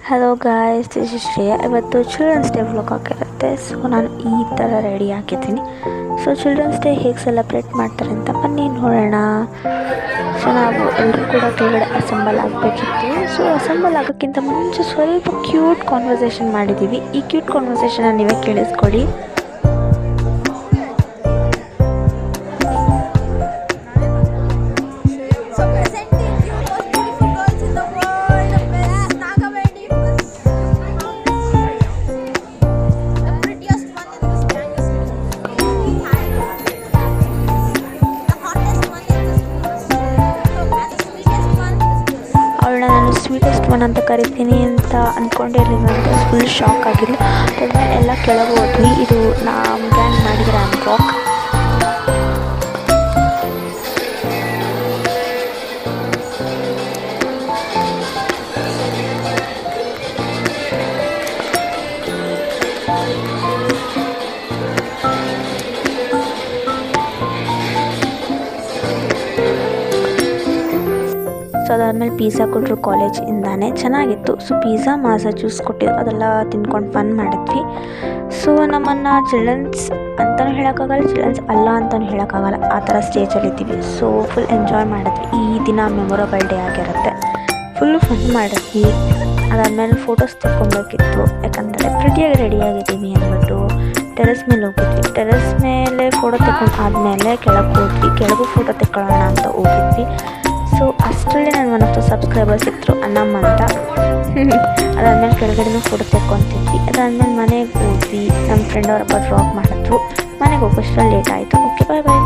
Hello guys, this is Shreya. ಇವತ್ತು children's day vlog ಆಗಿರುತ್ತೆ. So ನಾನು ಈ ಥರ ರೆಡಿ ಆಗಿದ್ದೀನಿ. ಸೊ ಚಿಲ್ಡ್ರನ್ಸ್ ಡೇ ಹೇಗೆ ಸೆಲೆಬ್ರೇಟ್ ಮಾಡ್ತಾರೆ ಅಂತ ಬನ್ನಿ ನೋಡೋಣ. ಸೊ ನಾವು ಎಲ್ಲರೂ ಕೂಡ ಕೆಳಗಡೆ ಅಸೆಂಬಲ್ ಆಗಬೇಕಿತ್ತು. ಸೊ ಅಸೆಂಬಲ್ ಆಗೋಕ್ಕಿಂತ ಮುಂಚೆ ಸ್ವಲ್ಪ ಕ್ಯೂಟ್ ಕಾನ್ವರ್ಸೇಷನ್ ಮಾಡಿದ್ದೀವಿ. ಈ ಕ್ಯೂಟ್ ಕಾನ್ವರ್ಸೇಷನ್ನ ನೀವೇ ಕೇಳಿಸ್ಕೊಳ್ಳಿ. ಅವಳನ್ನ ನಾನು ಸ್ವೀಟೆಸ್ಟ್ ಒನ್ ಅಂತ ಕರಿತೀನಿ ಅಂತ ಅಂದ್ಕೊಂಡಿರಲಿಲ್ಲ. ಅಂತ ಫುಲ್ ಶಾಕ್ ಆಗಿರಲಿ. ಅದಾದ್ಮೇಲೆ ಎಲ್ಲ ಕೆಳಗೆ ಹೋದ್ವಿ. ಇದು ನಮ್ಮ ಗ್ಯಾಂಗ್ ಮಾಡಿದ್ರೆ ಅನ್ವಾಕ್. ಸೊ ಅದಾದಮೇಲೆ ಪಿಜ್ಜಾ ಕೊಟ್ಟರು ಕಾಲೇಜಿಂದಾನೆ, ಚೆನ್ನಾಗಿತ್ತು. ಸೊ ಪಿಜ್ಜಾ ಮಾಸಾ ಜ್ಯೂಸ್ ಕೊಟ್ಟಿದ್ದು ಅದೆಲ್ಲ ತಿನ್ಕೊಂಡು ಫನ್ ಮಾಡಿದ್ವಿ. ಸೊ ನಮ್ಮನ್ನು ಚಿಲ್ಡ್ರನ್ಸ್ ಅಂತಲೂ ಹೇಳೋಕ್ಕಾಗಲ್ಲ, ಚಿಲ್ಡ್ರನ್ಸ್ ಅಲ್ಲ ಅಂತಲೂ ಹೇಳೋಕ್ಕಾಗಲ್ಲ, ಆ ಥರ ಸ್ಟೇಜಲ್ಲಿದ್ದೀವಿ. ಸೊ ಫುಲ್ ಎಂಜಾಯ್ ಮಾಡಿದ್ವಿ. ಈ ದಿನ ಮೆಮೊರಬಲ್ ಡೇ ಆಗಿರುತ್ತೆ. ಫುಲ್ಲು ಫನ್ ಮಾಡಿದ್ವಿ. ಅದಾದಮೇಲೆ ಫೋಟೋಸ್ ತೆಕ್ಕೊಬೇಕಿತ್ತು, ಯಾಕಂದರೆ ಪ್ರಿಟಿಯಾಗಿ ರೆಡಿಯಾಗಿದ್ದೀವಿ ಅಂದ್ಬಿಟ್ಟು ಟೆರೆಸ್ ಮೇಲೆ ಹೋಗಿದ್ವಿ. ಟೆರೆಸ್ ಮೇಲೆ ಫೋಟೋ ತೆಕ್ಕೊಂಡು ಆದಮೇಲೆ ಕೆಳಗೆ ಹೋದ್ವಿ. ಕೆಳಗೂ ಫೋಟೋ ತೆಕ್ಕೊಳ್ಳೋಣ ಅಂತ ಹೋಗಿದ್ವಿ. ಸೊ ಅಷ್ಟರಲ್ಲೇ ನನ್ನ ಒನ್ ಆಫ್ ದ ಸಬ್ಸ್ಕ್ರೈಬರ್ಸ್ ಸಿಕ್ಕರು, ಅನ್ನಮ್ಮ ಅಂತ. ಅದಾದಮೇಲೆ ಕೆಳಗಡೆನೂ ಫೋಟೋ ತೆಕ್ಕೊತಿದ್ವಿ. ಅದಾದಮೇಲೆ ಮನೆಗೆ ಹೋದ್ವಿ. ನಮ್ಮ ಫ್ರೆಂಡ್ ಅವರೊಬ್ಬ ಡ್ರಾಪ್ ಮಾಡಿದ್ರು. ಮನೆಗೆ ಹೋಗೋಷ್ಟರಲ್ಲಿ ಲೇಟ್ ಆಯಿತು. ಓಕೆ, ಬಾಯ್ ಬಾಯ್.